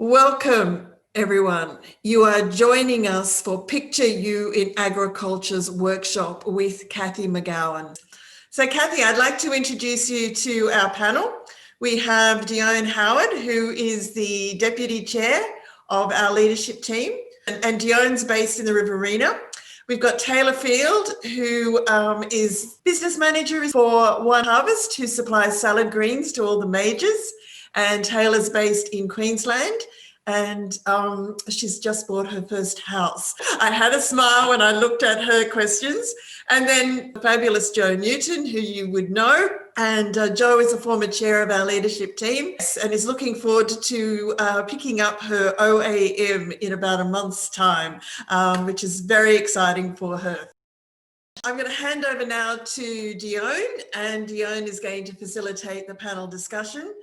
Welcome, everyone. You are joining us for Picture You in Agriculture's workshop with Cathy McGowan. So Cathy, I'd like to introduce you to our panel. We have Dione Howard, who is the Deputy Chair of our leadership team, and Dione's based in the Riverina. We've got Tayla Field, who is Business Manager for One Harvest, who supplies salad greens to all the majors. And Tayla's based in Queensland, and she's just bought her first house. I had a smile when I looked at her questions. And then fabulous Jo Newton, who you would know. And Jo is a former chair of our leadership team and is looking forward to picking up her OAM in about a month's time, which is very exciting for her. I'm going to hand over now to Dione, and Dione is going to facilitate the panel discussion.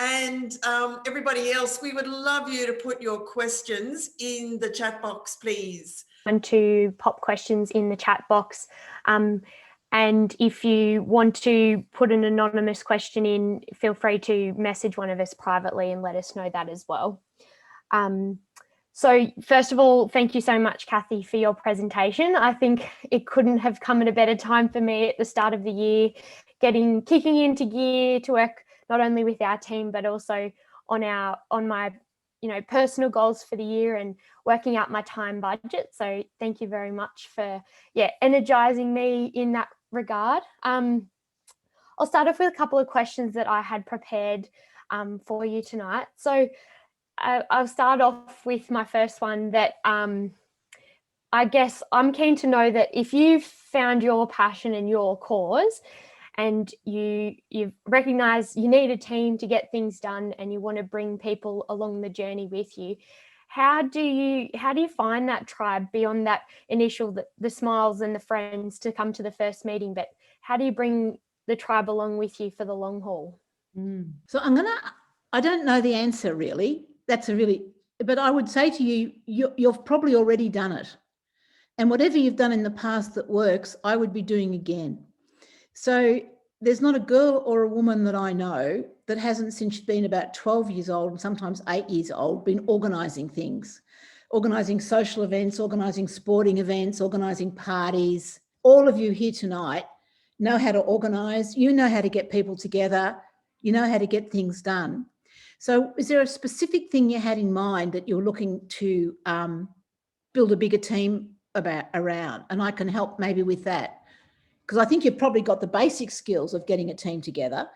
And everybody else, we would love you to put your questions in the chat box, please. And to pop questions in the chat box. And if you want to put an anonymous question in, feel free to message one of us privately and let us know that as well. So first of all, thank you so much, Cathy, for your presentation. I think it couldn't have come at a better time for me at the start of the year, kicking into gear to work not only with our team, but also on my personal goals for the year and working out my time budget. So thank you very much for energizing me in that regard. I'll start off with a couple of questions that I had prepared for you tonight. So I'll start off with my first one that I guess I'm keen to know that if you've found your passion and your cause, and you've recognised you need a team to get things done and you want to bring people along the journey with you, how do you find that tribe beyond that initial, the smiles and the friends to come to the first meeting, but how do you bring the tribe along with you for the long haul? So I don't know the answer really. But I would say to you, you've probably already done it. And whatever you've done in the past that works, I would be doing again. So there's not a girl or a woman that I know that hasn't, since she's been about 12 years old and sometimes 8 years old, been organising things, organising social events, organising sporting events, organising parties. All of you here tonight know how to organise, you know how to get people together, you know how to get things done. So is there a specific thing you had in mind that you're looking to build a bigger team around? And I can help maybe with that. Because I think you've probably got the basic skills of getting a team together.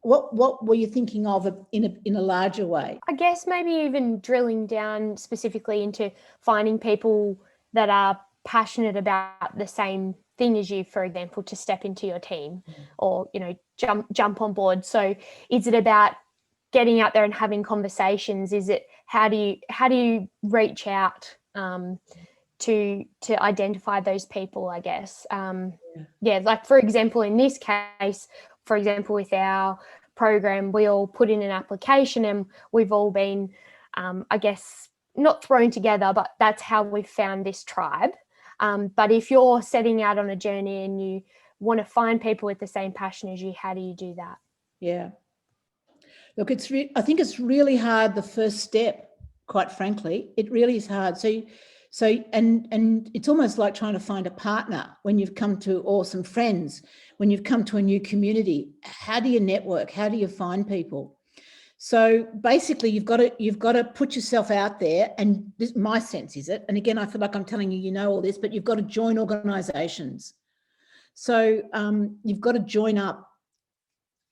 What were you thinking of in a larger way? I guess maybe even drilling down specifically into finding people that are passionate about the same thing as you, for example, to step into your team or, jump on board. So is it about getting out there and having conversations? Is it how do you reach out to identify those people, I guess? Like for example, in this case, for example, with our program, we all put in an application and we've all been, I guess, not thrown together, but that's how we've found this tribe. But if you're setting out on a journey and you want to find people with the same passion as you, how do you do that? Yeah. Look, I think it's really hard, the first step, quite frankly. It really is hard. So and it's almost like trying to find a partner when you've come to, or some friends, when you've come to a new community. How do you network? How do you find people? So basically you've got to put yourself out there, and this, my sense is it, and again, I feel like I'm telling you, all this, but you've got to join organisations. So you've got to join up,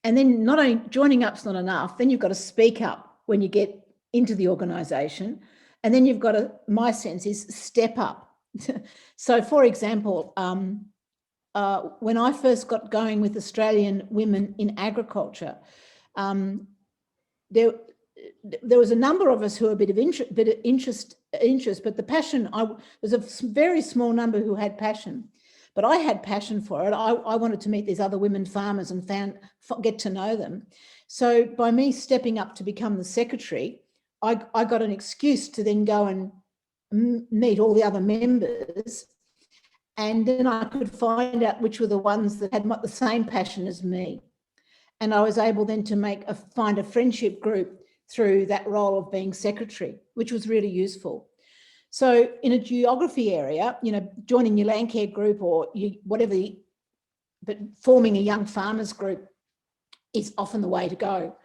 and then not only joining up's not enough, then you've got to speak up when you get into the organisation. And then you've got to, my sense is, step up. So for example, when I first got going with Australian women in agriculture, there was a number of us who were a bit of interest, but the passion, there's a very small number who had passion, but I had passion for it. I wanted to meet these other women farmers and get to know them. So by me stepping up to become the secretary, I got an excuse to then go and meet all the other members, and then I could find out which were the ones that had the same passion as me. And I was able then to find a friendship group through that role of being secretary, which was really useful. So in a geography area, you know, joining your land care group or whatever, but forming a young farmers group is often the way to go.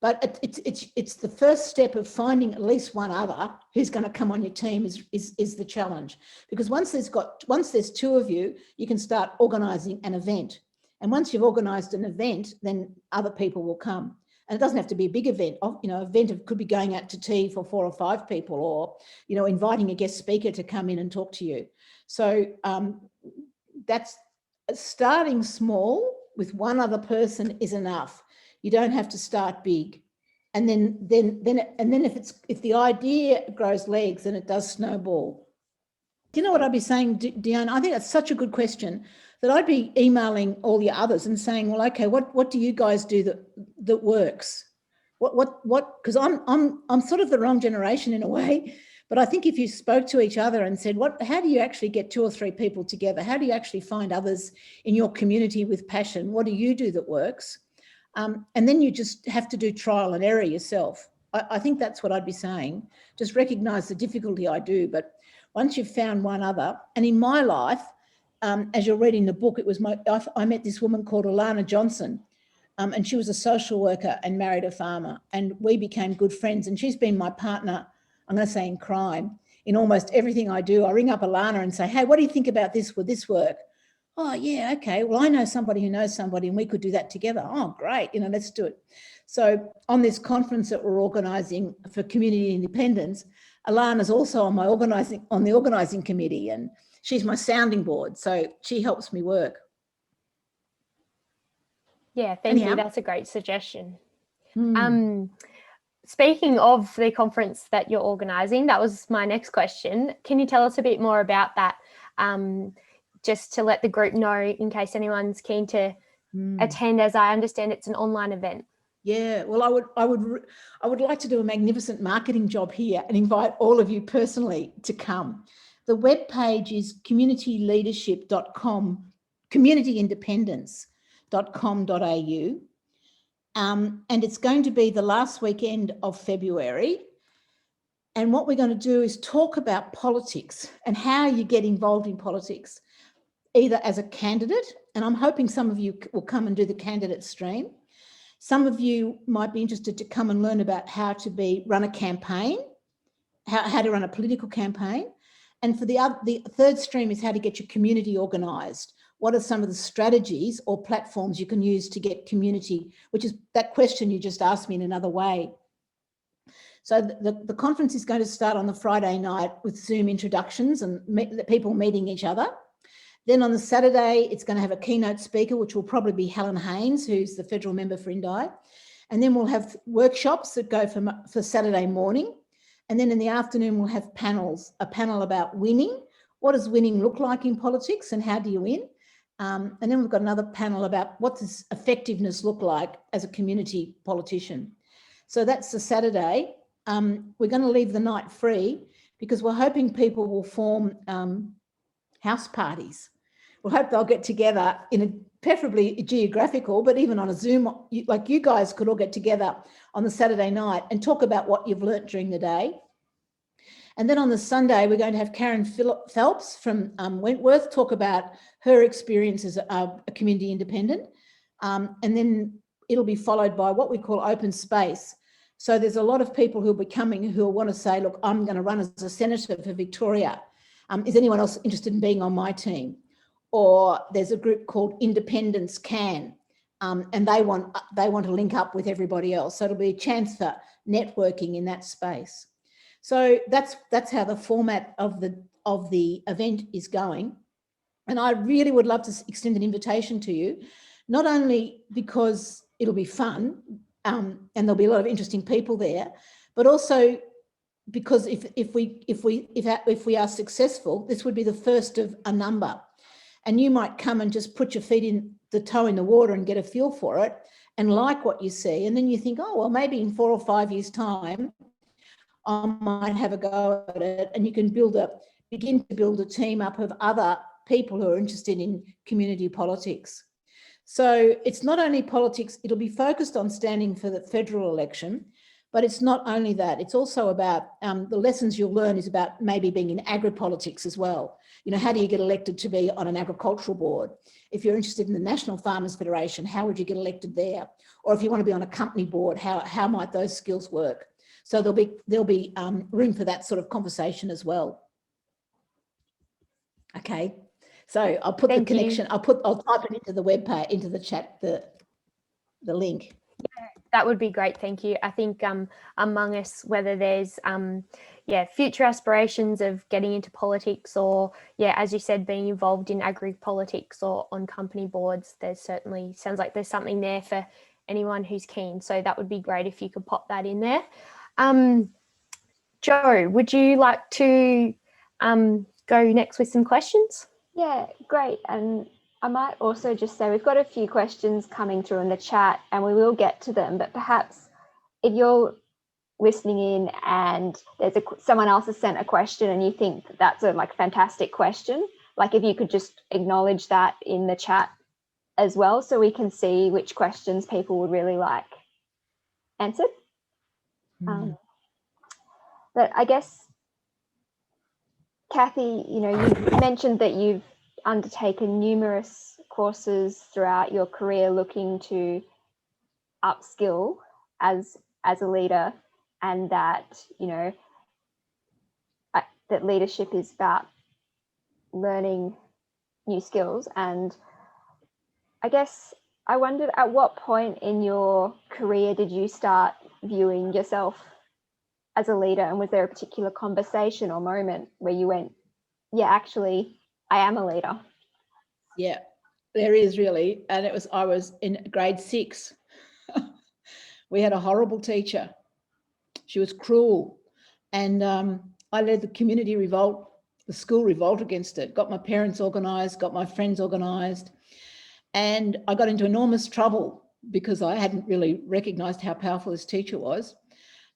But it's the first step of finding at least one other who's going to come on your team is the challenge. Because once there's two of you, you can start organising an event. And once you've organised an event, then other people will come. And it doesn't have to be a big event. You know, event could be going out to tea for 4 or 5 people, or, you know, inviting a guest speaker to come in and talk to you. So that's starting small with one other person is enough. You don't have to start big. And then if the idea grows legs, then it does snowball. Do you know what I'd be saying, Dione? I think that's such a good question that I'd be emailing all the others and saying, well, okay, what do you guys do that works? What? Because I'm sort of the wrong generation in a way, but I think if you spoke to each other and said, how do you actually get 2 or 3 people together? How do you actually find others in your community with passion? What do you do that works? And then you just have to do trial and error yourself. I think that's what I'd be saying. Just recognise the difficulty I do, but once you've found one other, and in my life, as you're reading the book, I met this woman called Alana Johnson, and she was a social worker and married a farmer, and we became good friends, and she's been my partner, I'm going to say in crime, in almost everything I do. I ring up Alana and say, hey, what do you think about this? Would this work? Oh, yeah, okay. Well, I know somebody who knows somebody and we could do that together. Oh, great. You know, let's do it. So on this conference that we're organising for community independence, Alana's also on the organising committee, and she's my sounding board. So she helps me work. Yeah, thank you. That's a great suggestion. Mm. Speaking of the conference that you're organising, that was my next question. Can you tell us a bit more about that? Just to let the group know in case anyone's keen to attend, as I understand it's an online event. Yeah, well, I would like to do a magnificent marketing job here and invite all of you personally to come. The webpage is communityleadership.com, communityindependence.com.au, and it's going to be the last weekend of February. And what we're going to do is talk about politics and how you get involved in politics, either as a candidate, and I'm hoping some of you will come and do the candidate stream. Some of you might be interested to come and learn about how to run a campaign, how to run a political campaign. And for the third stream is how to get your community organised. What are some of the strategies or platforms you can use to get community, which is that question you just asked me in another way. So the conference is going to start on the Friday night with Zoom introductions and people meeting each other. Then on the Saturday, it's going to have a keynote speaker, which will probably be Helen Haynes, who's the federal member for Indi. And then we'll have workshops that go for Saturday morning. And then in the afternoon, we'll have panels, a panel about winning. What does winning look like in politics and how do you win? And then we've got another panel about what does effectiveness look like as a community politician. So that's the Saturday. We're going to leave the night free because we're hoping people will form house parties. We'll hope they'll get together in a preferably geographical, but even on a Zoom, like you guys could all get together on the Saturday night and talk about what you've learnt during the day. And then on the Sunday, we're going to have Karen Phelps from Wentworth talk about her experience as a community independent. And then it'll be followed by what we call open space. So there's a lot of people who'll be coming who will want to say, look, I'm going to run as a senator for Victoria. Is anyone else interested in being on my team? Or there's a group called Independence Can, and they want to link up with everybody else. So it'll be a chance for networking in that space. So that's how the format of the event is going. And I really would love to extend an invitation to you, not only because it'll be fun and there'll be a lot of interesting people there, but also because if we are successful, this would be the first of a number. And you might come and just put your toe in the water and get a feel for it and like what you see. And then you think, oh, well, maybe in 4 or 5 years' time, I might have a go at it. And you can begin to build a team up of other people who are interested in community politics. So it's not only politics, it'll be focused on standing for the federal election, But it's not only that, it's also about the lessons you'll learn is about maybe being in agri-politics as well. You know, how do you get elected to be on an agricultural board? If you're interested in the National Farmers Federation, how would you get elected there? Or if you want to be on a company board, how might those skills work? So there'll be room for that sort of conversation as well. Okay, so I'll put the connection. I'll type it into the web page, into the chat, the link. That would be great. Thank you. I think among us, whether there's future aspirations of getting into politics or, as you said, being involved in agri-politics or on company boards, there's certainly, sounds like there's something there for anyone who's keen. So that would be great if you could pop that in there. Jo, would you like to go next with some questions? Yeah, great. And I might also just say we've got a few questions coming through in the chat and we will get to them, but perhaps if you're listening in and there's someone else has sent a question and you think that's a fantastic question, like if you could just acknowledge that in the chat as well so we can see which questions people would really like answered. But I guess, Cathy, you mentioned that you've undertaken numerous courses throughout your career looking to upskill as a leader, and that that leadership is about learning new skills. And I guess I wondered, at what point in your career did you start viewing yourself as a leader, and was there a particular conversation or moment where you went, yeah, actually I am a leader? Yeah, there is really. And I was in grade 6. We had a horrible teacher. She was cruel. And I led the community revolt, the school revolt against it, got my parents organised, got my friends organised. And I got into enormous trouble because I hadn't really recognised how powerful this teacher was.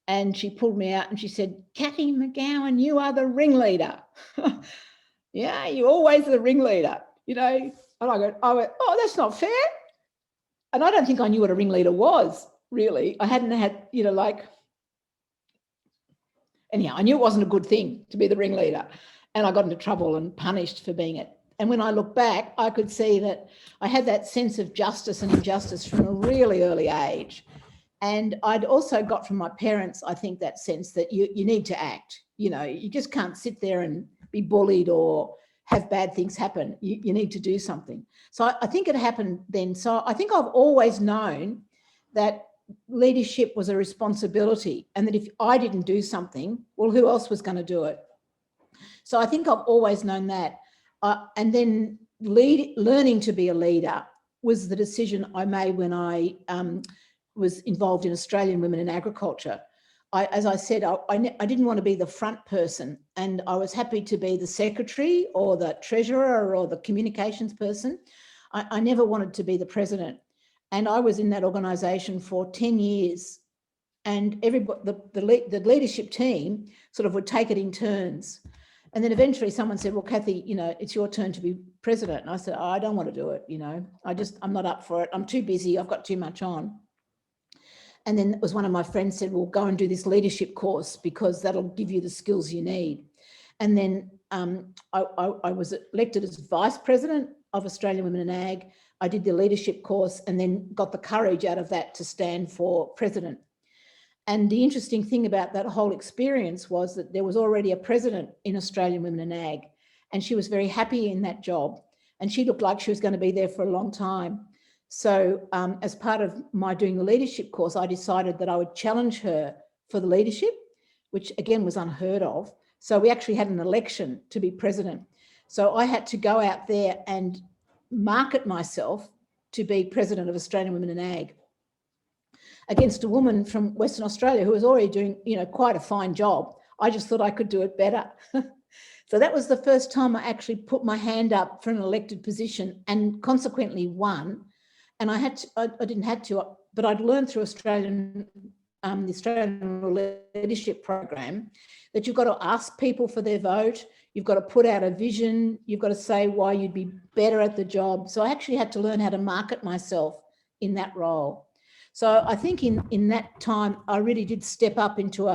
And she pulled me out and she said, Cathy McGowan, you are the ringleader. Yeah, you're always the ringleader, And I went, oh, that's not fair. And I don't think I knew what a ringleader was, really. I hadn't had, anyhow, I knew it wasn't a good thing to be the ringleader. And I got into trouble and punished for being it. And when I look back, I could see that I had that sense of justice and injustice from a really early age. And I'd also got from my parents, I think, that sense that you need to act. You just can't sit there and be bullied or have bad things happen. You need to do something. So I think it happened then. So I think I've always known that leadership was a responsibility, and that if I didn't do something, well, who else was going to do it? So I think I've always known that. And then learning to be a leader was the decision I made when I was involved in Australian Women in Agriculture. As I said, I didn't want to be the front person, and I was happy to be the secretary or the treasurer or the communications person. I never wanted to be the president. And I was in that organisation for 10 years, and everybody, the leadership team sort of would take it in turns. And then eventually someone said, well, Cathy, it's your turn to be president. And I said, I don't want to do it. I'm not up for it. I'm too busy. I've got too much on. And then it was one of my friends said, well, go and do this leadership course because that'll give you the skills you need. And then I was elected as vice president of Australian Women in Ag. I did the leadership course and then got the courage out of that to stand for president. And the interesting thing about that whole experience was that there was already a president in Australian Women in Ag, and she was very happy in that job. And she looked like she was going to be there for a long time. So as part of my doing the leadership course, I decided that I would challenge her for the leadership, which again was unheard of. So we actually had an election to be president. So I had to go out there and market myself to be president of Australian Women in Ag against a woman from Western Australia who was already doing, quite a fine job. I just thought I could do it better. So that was the first time I actually put my hand up for an elected position and consequently won. And I didn't have to, but I'd learned through the Australian Leadership Program that you've got to ask people for their vote. You've got to put out a vision. You've got to say why you'd be better at the job. So I actually had to learn how to market myself in that role. So I think in that time, I really did step up into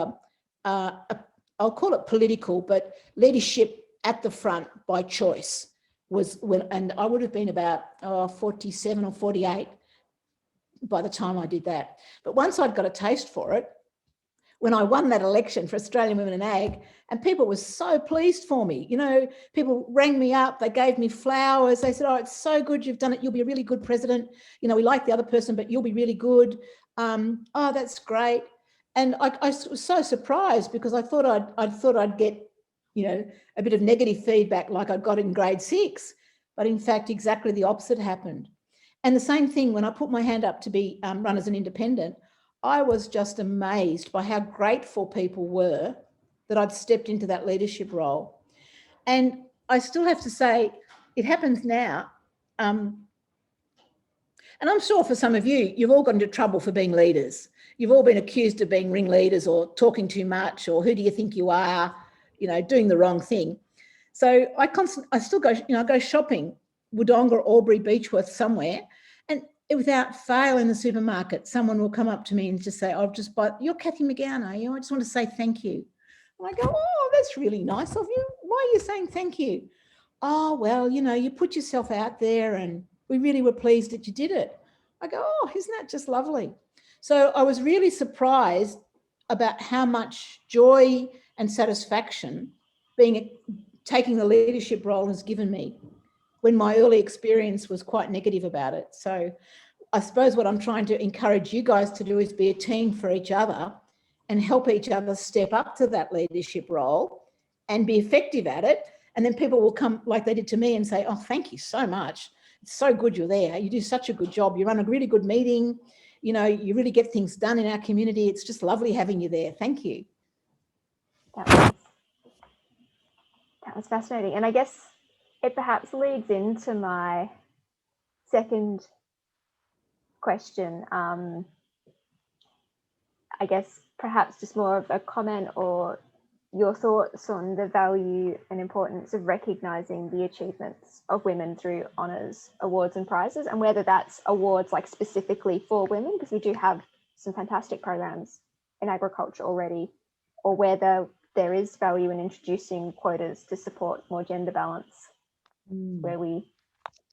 I'll call it political, but leadership at the front by choice was when, and I would have been about 47 or 48 by the time I did that. But once I'd got a taste for it, when I won that election for Australian Women in Ag, and people were so pleased for me, you know, people rang me up, they gave me flowers, they said, oh, it's so good you've done it, you'll be a really good president, you know, we like the other person, but you'll be really good. Oh, that's great. And I was so surprised because I thought I'd get, you know, a bit of negative feedback like I got in grade 6, but in fact, exactly the opposite happened. And the same thing when I put my hand up to be run as an independent, I was just amazed by how grateful people were that I'd stepped into that leadership role. And I still have to say, it happens now. And I'm sure for some of you, you've all got into trouble for being leaders. You've all been accused of being ringleaders or talking too much, or who do you think you are, you know, doing the wrong thing. So I still go, you know, I go shopping, Wodonga, Albury, Beechworth, somewhere, and without fail in the supermarket, someone will come up to me and just say, I've just bought, you're Cathy McGowan, are you? I just want to say thank you. And I go, oh, that's really nice of you. Why are you saying thank you? Oh, well, you know, you put yourself out there and we really were pleased that you did it. I go, oh, isn't that just lovely? So I was really surprised about how much joy and satisfaction taking the leadership role has given me when my early experience was quite negative about it. So I suppose what I'm trying to encourage you guys to do is be a team for each other and help each other step up to that leadership role and be effective at it. And then people will come like they did to me and say, oh, thank you so much. It's so good you're there. You do such a good job. You run a really good meeting. You know, you really get things done in our community. It's just lovely having you there. Thank you. That was fascinating. And I guess it perhaps leads into my second question. I guess perhaps just more of a comment or your thoughts on the value and importance of recognising the achievements of women through honours, awards and prizes, and whether that's awards like specifically for women, because we do have some fantastic programs in agriculture already, or whether there is value in introducing quotas to support more gender balance where we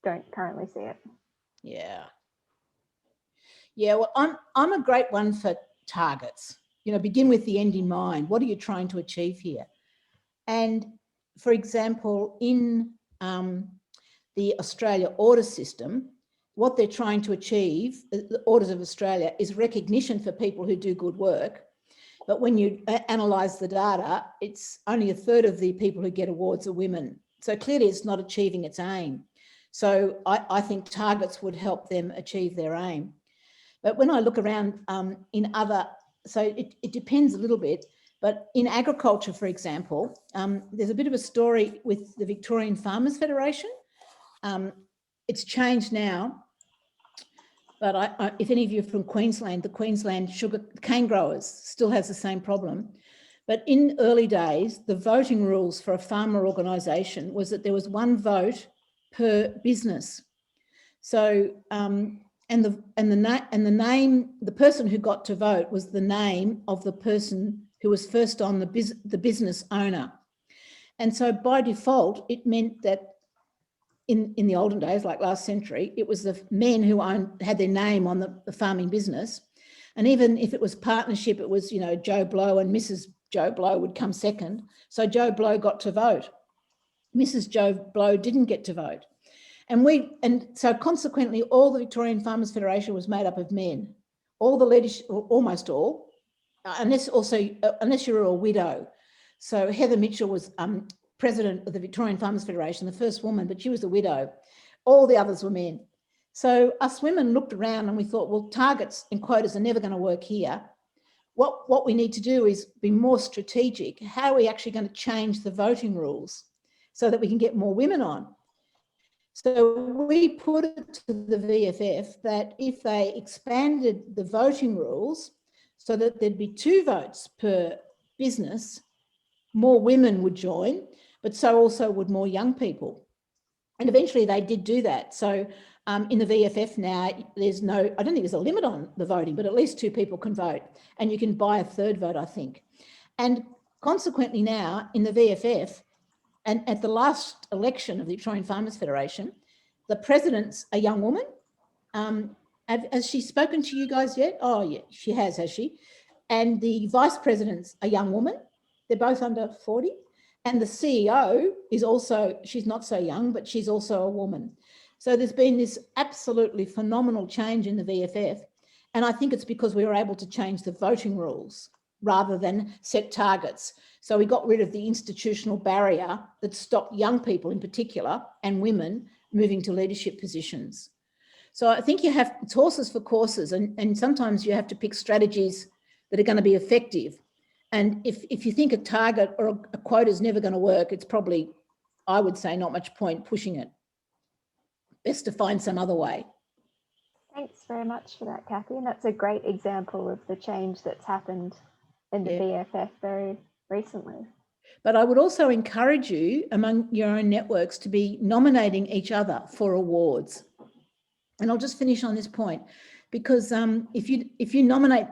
don't currently see it. Yeah. Yeah, well, I'm a great one for targets. You know, begin with the end in mind. What are you trying to achieve here? And for example, in the Australia order system, what they're trying to achieve, the Orders of Australia, is recognition for people who do good work. But when you analyse the data, it's only a third of the people who get awards are women. So clearly it's not achieving its aim. So I think targets would help them achieve their aim. But when I look around in other, so it depends a little bit, but in agriculture, for example, there's a bit of a story with the Victorian Farmers Federation. It's changed now, but if any of you are from Queensland, the Queensland sugar cane growers still has the same problem. But in early days, the voting rules for a farmer organisation was that there was one vote per business. So and the name, the person who got to vote was the name of the person who was first on the business owner. And so by default, it meant that in the olden days, like last century, it was the men who had their name on the farming business. And even if it was partnership, it was, you know, Joe Blow and Mrs. Joe Blow would come second. So Joe Blow got to vote. Mrs. Joe Blow didn't get to vote. And so consequently, all the Victorian Farmers Federation was made up of men. All the leadership, almost all, unless you were a widow. So Heather Mitchell was president of the Victorian Farmers Federation, the first woman, but she was a widow. All the others were men. So us women looked around and we thought, well, targets and quotas are never going to work here. What we need to do is be more strategic. How are we actually going to change the voting rules so that we can get more women on? So we put it to the VFF that if they expanded the voting rules so that there'd be 2 votes per business, more women would join, but so also would more young people. And eventually they did do that. So In the VFF now, there's no, I don't think there's a limit on the voting, but at least 2 people can vote, and you can buy a 3rd vote, I think. And consequently now in the VFF, and at the last election of the Victorian Farmers Federation, the president's a young woman. Has she spoken to you guys yet? Oh yeah, she has she? And the vice president's a young woman. They're both under 40. And the CEO is also, she's not so young, but she's also a woman. So there's been this absolutely phenomenal change in the VFF. And I think it's because we were able to change the voting rules rather than set targets. So we got rid of the institutional barrier that stopped young people in particular and women moving to leadership positions. So I think you have, it's horses for courses, and sometimes you have to pick strategies that are going to be effective. And if you think a target or a quota is never going to work, it's probably, I would say, not much point pushing it. Best to find some other way. Thanks very much for that, Cathy. And that's a great example of the change that's happened in the VFF very recently. But I would also encourage you among your own networks to be nominating each other for awards. And I'll just finish on this point, because if you nominate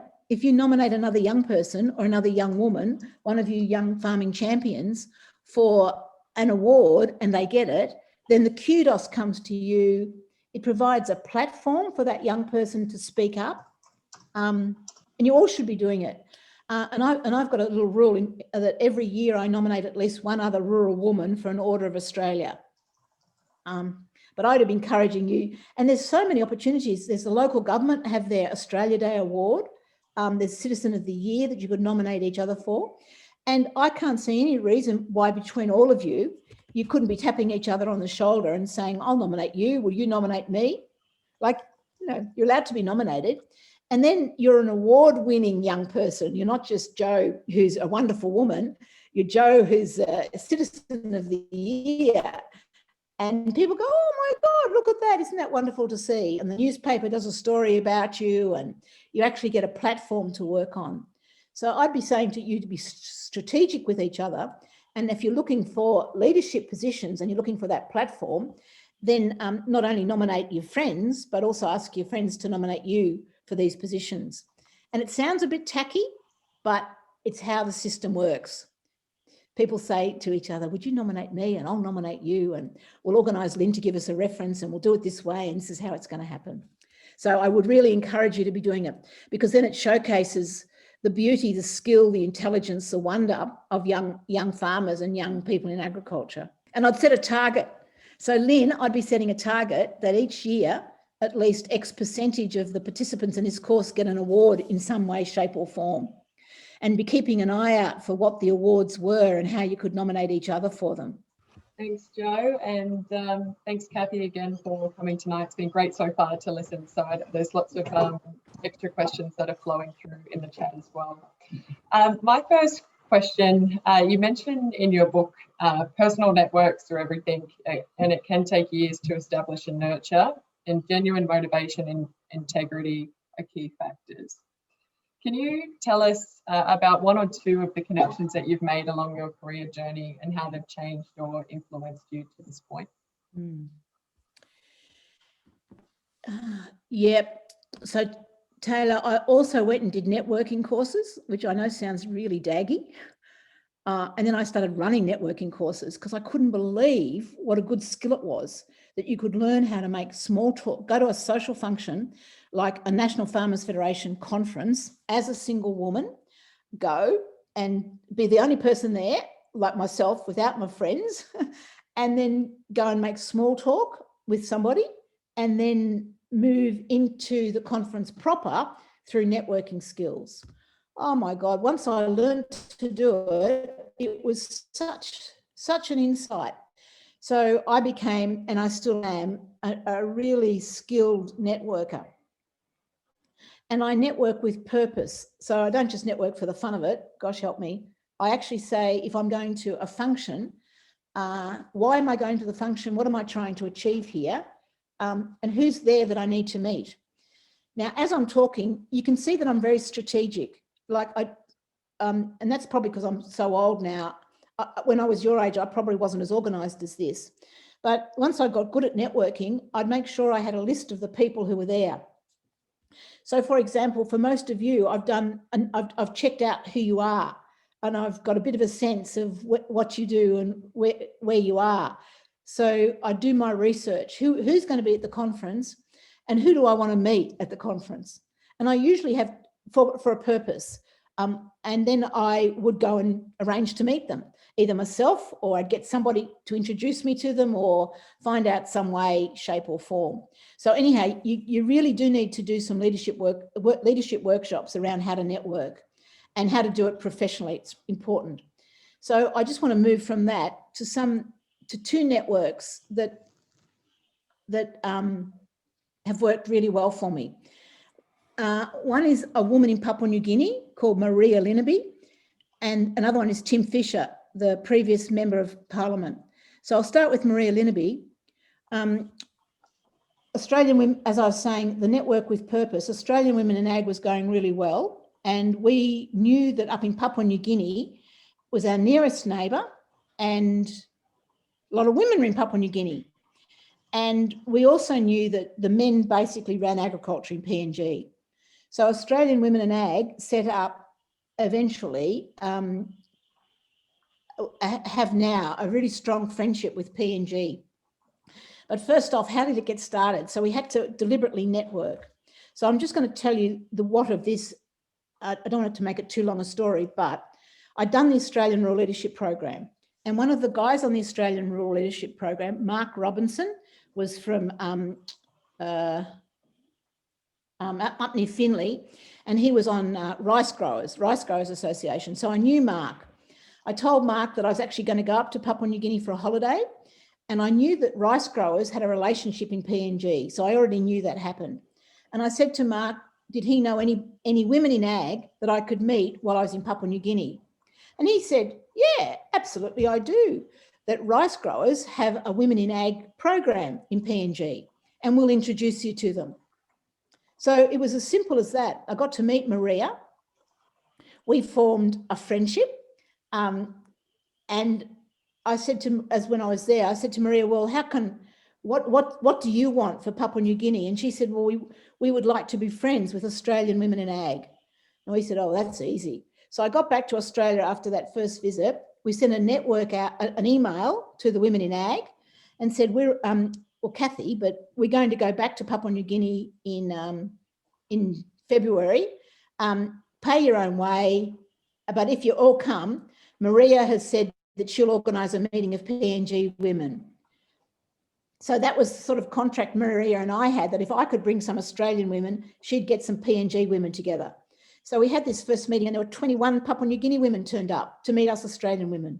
another young person or another young woman, one of you young farming champions, for an award and they get it, then the kudos comes to you. It provides a platform for that young person to speak up, and you all should be doing it. And I've got a little rule that every year I nominate at least one other rural woman for an Order of Australia. But I'd be encouraging you, and there's so many opportunities. There's the local government have their Australia Day Award. There's Citizen of the Year that you could nominate each other for. And I can't see any reason why between all of you, you couldn't be tapping each other on the shoulder and saying, I'll nominate you, will you nominate me? Like, you know, you're allowed to be nominated. And then you're an award-winning young person. You're not just Joe, who's a wonderful woman. You're Joe, who's a Citizen of the Year. And people go, oh my God, look at that. Isn't that wonderful to see? And the newspaper does a story about you and you actually get a platform to work on. So I'd be saying to you to be strategic with each other. And if you're looking for leadership positions and you're looking for that platform, then not only nominate your friends, but also ask your friends to nominate you for these positions. And it sounds a bit tacky, but it's how the system works. People say to each other, would you nominate me? And I'll nominate you. And we'll organise Lynne to give us a reference and we'll do it this way. And this is how it's going to happen. So I would really encourage you to be doing it, because then it showcases the beauty, the skill, the intelligence, the wonder of young farmers and young people in agriculture. And I'd set a target. So Lynne, I'd be setting a target that each year, at least X percentage of the participants in this course get an award in some way, shape or form. And be keeping an eye out for what the awards were and how you could nominate each other for them. Thanks, Joe, and thanks, Cathy, again for coming tonight. It's been great so far to listen. So there's lots of extra questions that are flowing through in the chat as well. My first question, you mentioned in your book, personal networks are everything, and it can take years to establish and nurture, and genuine motivation and integrity are key factors. Can you tell us about one or two of the connections that you've made along your career journey and how they've changed or influenced you to this point? Yep. So Taylor, I also went and did networking courses, which I know sounds really daggy. And then I started running networking courses because I couldn't believe what a good skill it was that you could learn how to make small talk, go to a social function like a National Farmers Federation conference as a single woman, go and be the only person there, like myself, without my friends, and then go and make small talk with somebody and then move into the conference proper through networking skills. Oh my God, once I learned to do it, it was such an insight. So I became, and I still am, a really skilled networker. And I network with purpose. So I don't just network for the fun of it, gosh help me. I actually say, if I'm going to a function, why am I going to the function? What am I trying to achieve here? And who's there that I need to meet? Now, as I'm talking, you can see that I'm very strategic. Like and that's probably because I'm so old now. When I was your age, I probably wasn't as organised as this. But once I got good at networking, I'd make sure I had a list of the people who were there. So, for example, for most of you, I've checked out who you are, and I've got a bit of a sense of what you do and where you are. So I do my research. Who's going to be at the conference, and who do I want to meet at the conference? And I usually have for a purpose. And then I would go and arrange to meet them, either myself, or I'd get somebody to introduce me to them, or find out some way, shape or form. So anyhow, you really do need to do some leadership workshops around how to network and how to do it professionally. It's important. So I just want to move from that to two networks that have worked really well for me. One is a woman in Papua New Guinea called Maria Lynne, and another one is Tim Fisher, the previous Member of Parliament. So I'll start with Maria Lynne. Australian women, as I was saying, the network with purpose, Australian Women in Ag was going really well. And we knew that up in Papua New Guinea was our nearest neighbour, and a lot of women were in Papua New Guinea. And we also knew that the men basically ran agriculture in PNG. So Australian Women in Ag set up eventually, have now a really strong friendship with PNG. But first off, how did it get started? So we had to deliberately network. So I'm just going to tell you the what of this. I don't want it to make it too long a story, but I'd done the Australian Rural Leadership Program. And one of the guys on the Australian Rural Leadership Program, Mark Robinson, was from up near Finley, and he was on Rice Growers Association. So I knew Mark. I told Mark that I was actually going to go up to Papua New Guinea for a holiday, and I knew that Rice Growers had a relationship in PNG, so I already knew that happened. And I said to Mark, did he know any women in ag that I could meet while I was in Papua New Guinea? And he said, yeah, absolutely I do. That Rice Growers have a Women in Ag program in PNG, and we'll introduce you to them. So it was as simple as that. I got to meet Maria. We formed a friendship. And I said when I was there, I said to Maria, well, what do you want for Papua New Guinea? And she said, well, we would like to be friends with Australian Women in Ag. And we said, oh, that's easy. So I got back to Australia after that first visit. We sent an email to the Women in Ag and said, well, Cathy, but we're going to go back to Papua New Guinea in February. Pay your own way, but if you all come, Maria has said that she'll organise a meeting of PNG women. So that was the sort of contract Maria and I had, that if I could bring some Australian women, she'd get some PNG women together. So we had this first meeting, and there were 21 Papua New Guinea women turned up to meet us Australian women.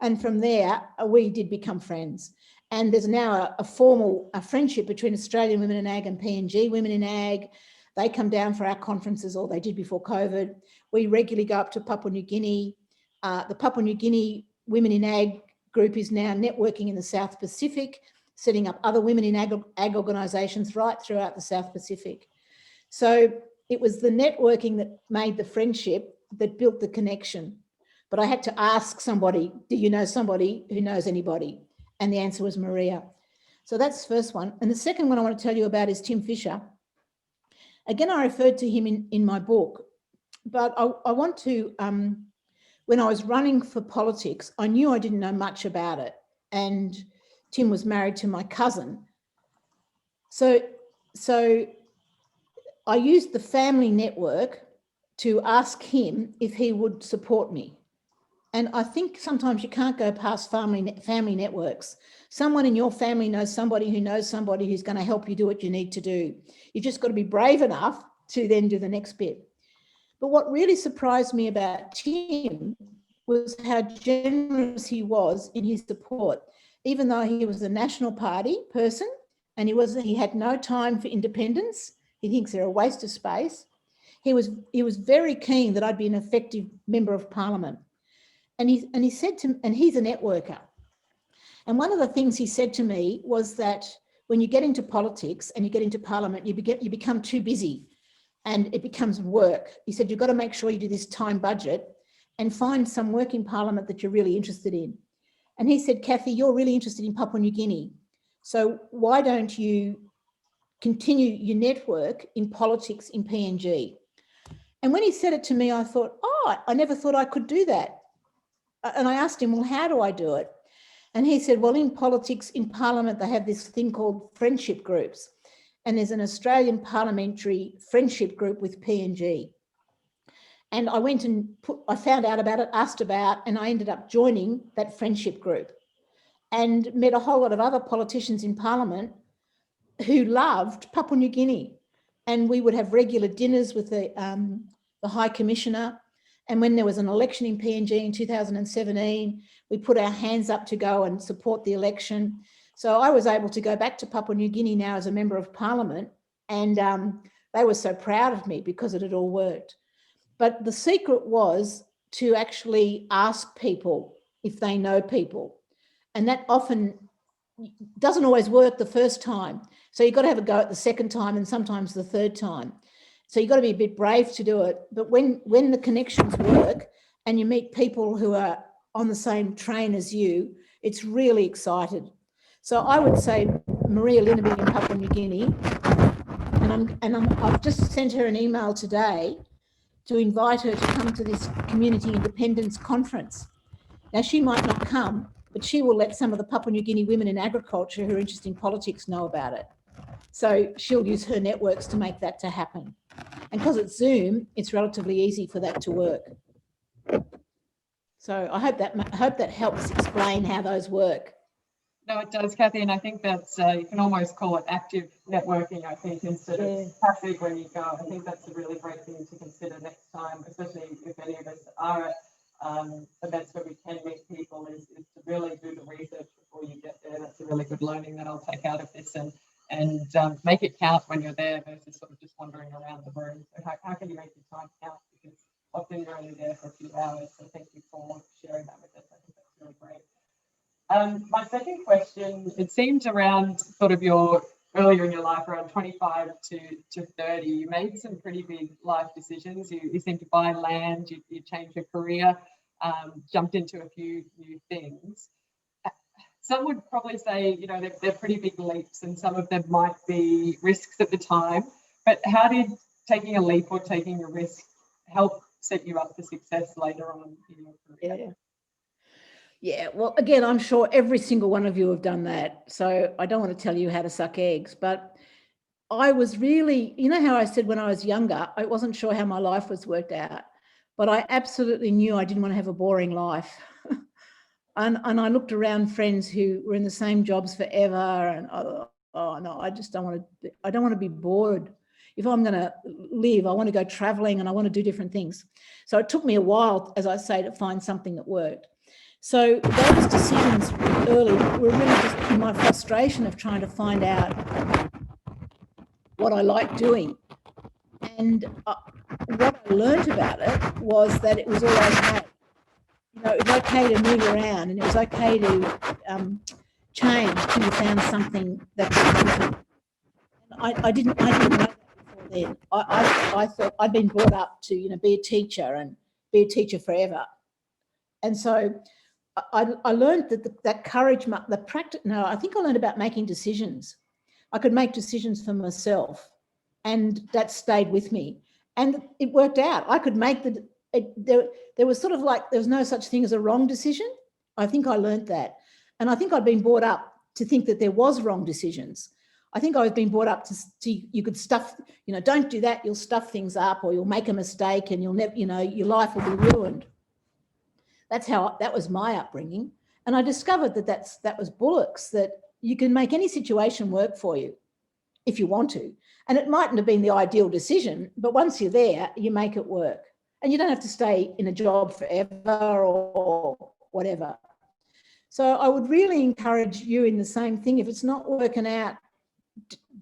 And from there, we did become friends. And there's now a formal friendship between Australian Women in Ag and PNG Women in Ag. They come down for our conferences, or they did before COVID. We regularly go up to Papua New Guinea. The Papua New Guinea Women in Ag group is now networking in the South Pacific, setting up other women in ag organisations right throughout the South Pacific. So it was the networking that made the friendship, that built the connection. But I had to ask somebody, do you know somebody who knows anybody? And the answer was Maria. So that's the first one. And the second one I want to tell you about is Tim Fisher. Again, I referred to him in my book, but I want to, when I was running for politics, I knew I didn't know much about it. And Tim was married to my cousin. So I used the family network to ask him if he would support me. And I think sometimes you can't go past family networks. Someone in your family knows somebody who's going to help you do what you need to do. You've just got to be brave enough to then do the next bit. But what really surprised me about Tim was how generous he was in his support, even though he was a National Party person and he had no time for independence. He thinks they're a waste of space. He was very keen that I'd be an effective Member of Parliament. And he said to me, and he's a networker. And one of the things he said to me was that when you get into politics and you get into Parliament, you become too busy and it becomes work. He said, you've got to make sure you do this time budget and find some work in Parliament that you're really interested in. And he said, Cathy, you're really interested in Papua New Guinea. So why don't you continue your network in politics in PNG? And when he said it to me, I thought, oh, I never thought I could do that. And I asked him, well, how do I do it? And he said, well, in politics, in Parliament, they have this thing called friendship groups. And there's an Australian parliamentary friendship group with PNG. And I went and I found out about it, asked about, and I ended up joining that friendship group and met a whole lot of other politicians in Parliament who loved Papua New Guinea. And we would have regular dinners with the High Commissioner. And when there was an election in PNG in 2017, we put our hands up to go and support the election. So I was able to go back to Papua New Guinea now as a member of Parliament, and they were so proud of me because it had all worked. But the secret was to actually ask people if they know people. And that often doesn't always work the first time. So you've got to have a go at the second time and sometimes the third time. So you've got to be a bit brave to do it. But when the connections work and you meet people who are on the same train as you, it's really exciting. So I would say Maria Linneby in Papua New Guinea, I've just sent her an email today to invite her to come to this community independence conference. Now, she might not come, but she will let some of the Papua New Guinea women in agriculture who are interested in politics know about it. So she'll use her networks to make that to happen. And because it's Zoom, it's relatively easy for that to work. So I hope that helps explain how those work. No, it does, Cathy, and I think that's, you can almost call it active networking, I think, instead of passive when you go. I think that's a really great thing to consider next time, especially if any of us are at events where we can meet people, is to really do the research before you get there. That's a really good learning that I'll take out of this, and make it count when you're there versus sort of just wandering around the room. So how can you make your time count? Because often you're only there for a few hours, so thank you for sharing that with us. I think that's really great. My second question, it seems around sort of your earlier in your life, around 25 to 30, you made some pretty big life decisions. You seemed to buy land, you changed your career, jumped into a few new things. Some would probably say, you know, they're pretty big leaps and some of them might be risks at the time, but how did taking a leap or taking a risk help set you up for success later on in your career? Yeah, well, again, I'm sure every single one of you have done that. So I don't want to tell you how to suck eggs, but I was really, you know how I said when I was younger, I wasn't sure how my life was worked out, but I absolutely knew I didn't want to have a boring life. and I looked around friends who were in the same jobs forever and oh no, I just don't want to be bored. If I'm going to live, I want to go traveling and I want to do different things. So it took me a while, as I say, to find something that worked. So those decisions early were really just in my frustration of trying to find out what I liked doing. And what I learned about it was that it was all okay. You know, it was okay to move around and it was okay to change till you found something that was good. I didn't know that before then. I thought I'd been brought up to, you know, be a teacher and be a teacher forever. And so I learned that courage, the practice. No, I think I learned about making decisions. I could make decisions for myself, and that stayed with me. And it worked out. I could make there was sort of like there was no such thing as a wrong decision. I think I learned that, and I think I'd been brought up to think that there was wrong decisions. I think I was being brought up to you could stuff, you know, don't do that. You'll stuff things up, or you'll make a mistake, and you'll never, you know, your life will be ruined. That was my upbringing. And I discovered that was bullocks, that you can make any situation work for you if you want to. And it mightn't have been the ideal decision, but once you're there, you make it work. And you don't have to stay in a job forever or whatever. So I would really encourage you in the same thing. If it's not working out,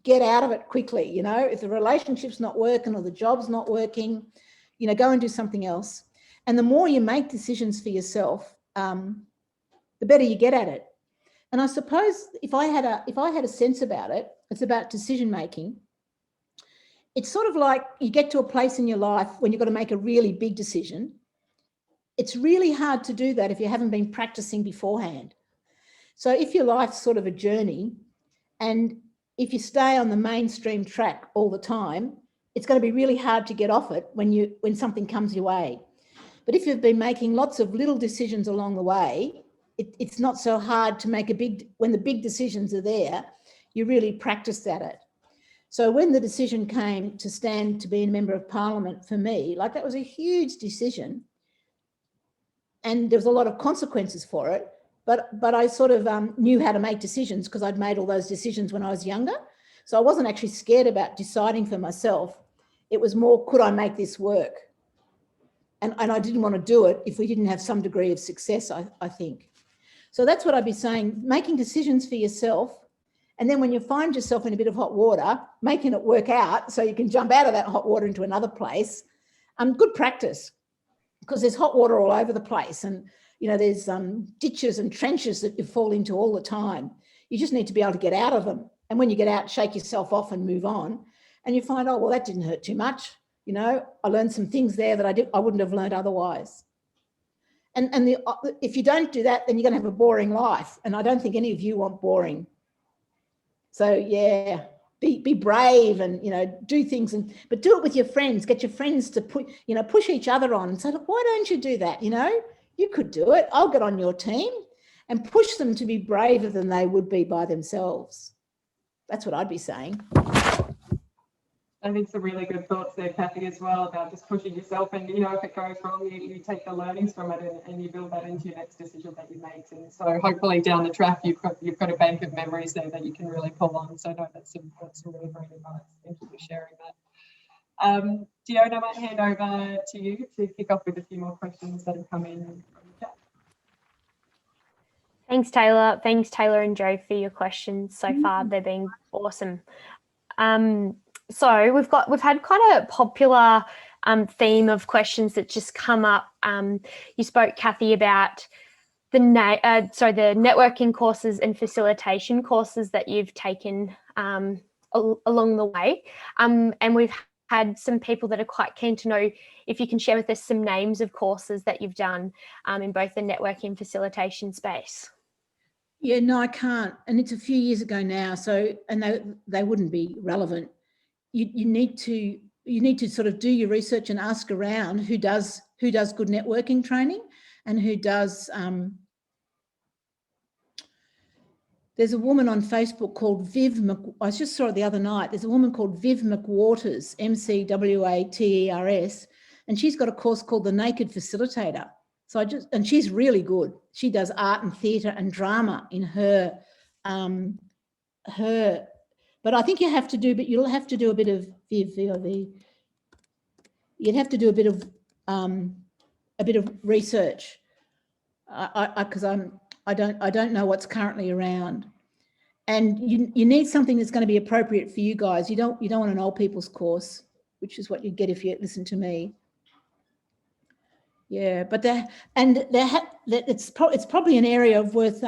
get out of it quickly. You know, if the relationship's not working or the job's not working, you know, go and do something else. And the more you make decisions for yourself, the better you get at it. And I suppose if I had a sense about it, it's about decision making. It's sort of like you get to a place in your life when you've got to make a really big decision. It's really hard to do that if you haven't been practicing beforehand. So if your life's sort of a journey, and if you stay on the mainstream track all the time, it's going to be really hard to get off it when something comes your way. But if you've been making lots of little decisions along the way, it's not so hard to make when the big decisions are there, you really practice at it. So when the decision came to stand to be a member of parliament, for me, like, that was a huge decision, and there was a lot of consequences for it. But I sort of knew how to make decisions because I'd made all those decisions when I was younger. So I wasn't actually scared about deciding for myself. It was more, could I make this work? And I didn't want to do it if we didn't have some degree of success, I think. So that's what I'd be saying, making decisions for yourself. And then when you find yourself in a bit of hot water, making it work out so you can jump out of that hot water into another place. Good practice, because there's hot water all over the place. And, you know, there's ditches and trenches that you fall into all the time. You just need to be able to get out of them. And when you get out, shake yourself off and move on. And you find, oh, well, that didn't hurt too much. You know, I learned some things there that I wouldn't have learned otherwise. And if you don't do that, then you're going to have a boring life. And I don't think any of you want boring. So, yeah, be brave and, you know, do things, but do it with your friends. Get your friends to push each other on and say, look, why don't you do that? You know, you could do it. I'll get on your team, and push them to be braver than they would be by themselves. That's what I'd be saying. I think some really good thoughts there, Cathy, as well, about just pushing yourself. And, you know, if it goes wrong, you take the learnings from it and you build that into your next decision that you make. And so hopefully down the track, you've got a bank of memories there that you can really pull on. So no, that's some really great advice. Thank you for sharing that. Dione, I might hand over to you to kick off with a few more questions that have come in from the chat. Thanks, Tayla. Thanks, Tayla and Joe, for your questions so far. They've been awesome. So we've had quite a popular theme of questions that just come up. You spoke, Cathy, about the networking courses and facilitation courses that you've taken along the way, and we've had some people that are quite keen to know if you can share with us some names of courses that you've done in both the networking and facilitation space. Yeah, no, I can't, and it's a few years ago now. So, and they wouldn't be relevant. You need to sort of do your research and ask around who does good networking training and who does. There's a woman on Facebook called I just saw it the other night. There's a woman called Viv McWaters, McWaters, and she's got a course called The Naked Facilitator. So and she's really good. She does art and theatre and drama in her. But I think you'll have to do a bit of VIV. You'd have to do a bit of research, because I don't know what's currently around, and you need something that's going to be appropriate for you guys. You don't want an old people's course, which is what you get if you listen to me. Yeah, but it's probably an area of worth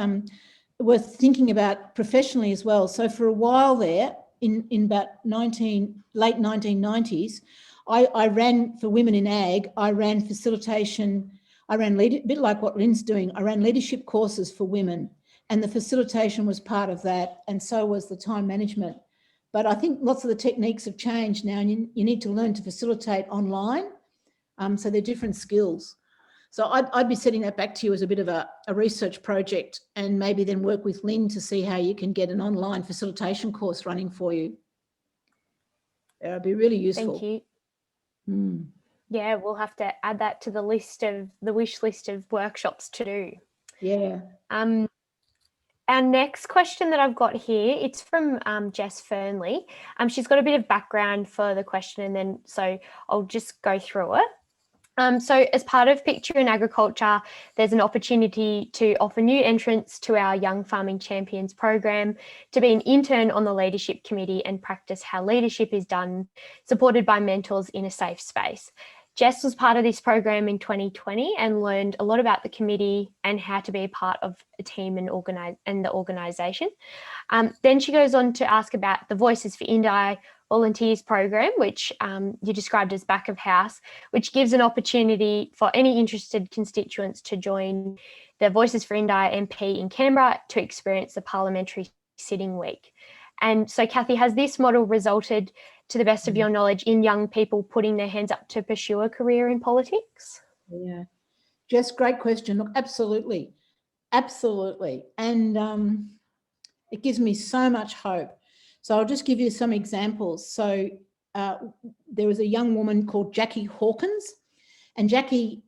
thinking about professionally as well. So for a while there, in about late 1990s, I ran for women in ag. I ran facilitation. I ran a bit like what Lynne's doing. I ran leadership courses for women, and the facilitation was part of that, and so was the time management. But I think lots of the techniques have changed now, and you need to learn to facilitate online. So they're different skills. So I'd be setting that back to you as a bit of a research project, and maybe then work with Lynne to see how you can get an online facilitation course running for you. That would be really useful. Thank you. Yeah, we'll have to add that to the wish list of workshops to do. Yeah. Our next question that I've got here, it's from Jess Fernley. She's got a bit of background for the question, and then so I'll just go through it. So as part of Picture in Agriculture, there's an opportunity to offer new entrants to our Young Farming Champions program to be an intern on the leadership committee and practice how leadership is done, supported by mentors in a safe space. Jess was part of this program in 2020 and learned a lot about the committee and how to be a part of a team and the organisation. Then she goes on to ask about the Voices for Indi Volunteers program, which you described as back of house, which gives an opportunity for any interested constituents to join the Voices for Indi MP in Canberra to experience the parliamentary sitting week. And so, Cathy, has this model resulted, to the best of your knowledge, in young people putting their hands up to pursue a career in politics? Yeah, Jess, great question. Look, absolutely. Absolutely. And it gives me so much hope. So I'll just give you some examples. So there was a young woman called Jackie Hawkins, and Jackie,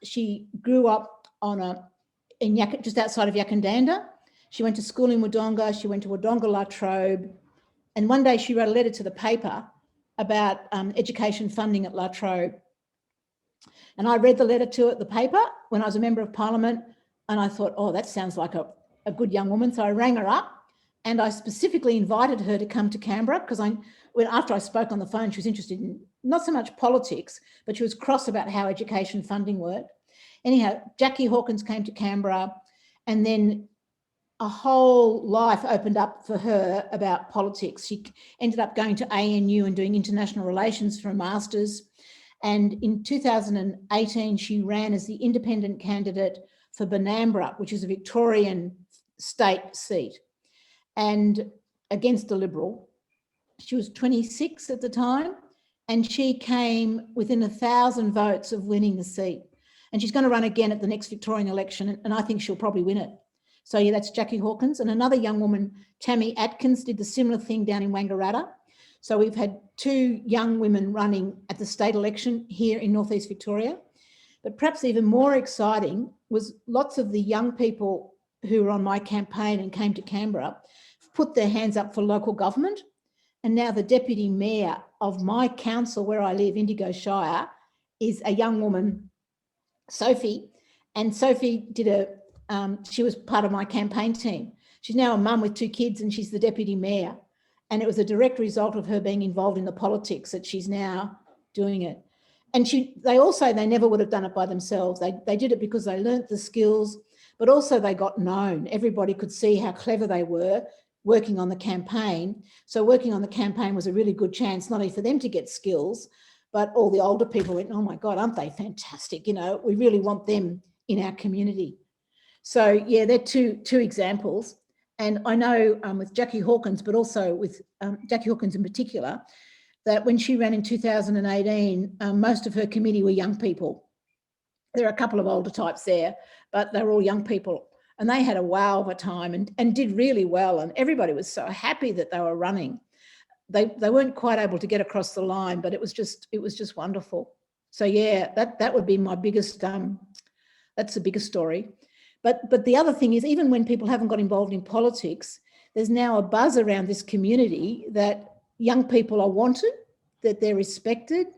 she grew up just outside of Yakandanda. She went to school in Wodonga. She went to Wodonga La Trobe. And one day she wrote a letter to the paper about education funding at La Trobe. And I read the letter to the paper when I was a member of Parliament, and I thought, oh, that sounds like a good young woman. So I rang her up and I specifically invited her to come to Canberra because after I spoke on the phone, she was interested in not so much politics, but she was cross about how education funding worked. Anyhow, Jackie Hawkins came to Canberra, and then a whole life opened up for her about politics. She ended up going to ANU and doing international relations for a master's. And in 2018, she ran as the independent candidate for Benambra, which is a Victorian state seat, and against a Liberal. She was 26 at the time, and she came within 1,000 votes of winning the seat. And she's going to run again at the next Victorian election, and I think she'll probably win it. So yeah, that's Jackie Hawkins. And another young woman, Tammy Atkins, did the similar thing down in Wangaratta. So we've had two young women running at the state election here in Northeast Victoria. But perhaps even more exciting was lots of the young people who were on my campaign and came to Canberra put their hands up for local government. And now the deputy mayor of my council where I live, Indigo Shire, is a young woman, Sophie. And Sophie she was part of my campaign team. She's now a mum with 2 kids and she's the deputy mayor. And it was a direct result of her being involved in the politics that she's now doing it. And they never would have done it by themselves. They did it because they learnt the skills, but also they got known. Everybody could see how clever they were working on the campaign. So working on the campaign was a really good chance, not only for them to get skills, but all the older people went, oh my God, aren't they fantastic? You know, we really want them in our community. So yeah, they're two examples. And I know with Jackie Hawkins, but also with Jackie Hawkins in particular, that when she ran in 2018, most of her committee were young people. There are a couple of older types there, but they were all young people. And they had a wow of a time and did really well. And everybody was so happy that they were running. They weren't quite able to get across the line, but it was just wonderful. So yeah, that would be my biggest, that's the biggest story. But the other thing is, even when people haven't got involved in politics, there's now a buzz around this community that young people are wanted, that they're respected.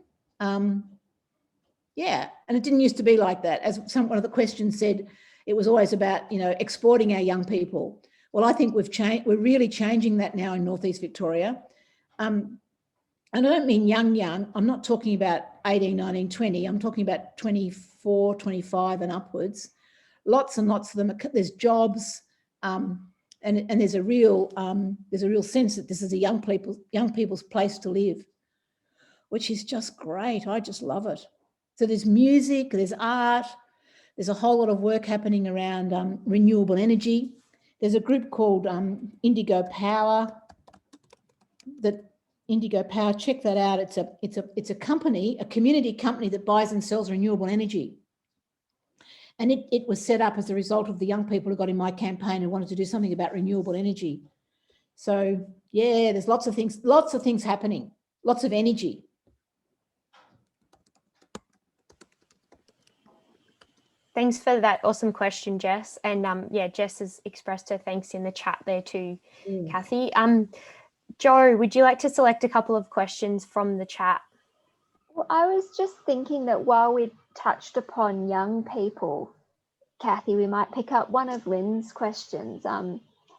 Yeah, and it didn't used to be like that. As one of the questions said, it was always about, exporting our young people. Well, I think we're really changing that now in Northeast Victoria. And I don't mean young. I'm not talking about 18, 19, 20. I'm talking about 24, 25 and upwards. Lots and lots of them. There's jobs, and there's a real sense that this is a young people's place to live, which is just great. I just love it. So there's music, there's art, there's a whole lot of work happening around renewable energy. There's a group called Indigo Power. Check that out. It's a company, a community company that buys and sells renewable energy. And it was set up as a result of the young people who got in my campaign and wanted to do something about renewable energy. So yeah, there's lots of things happening, lots of energy. Thanks for that awesome question, Jess. And yeah, Jess has expressed her thanks in the chat there too, Cathy. Jo, would you like to select a couple of questions from the chat? Well, I was just thinking that while we touched upon young people, Cathy, we might pick up one of Lynne's questions.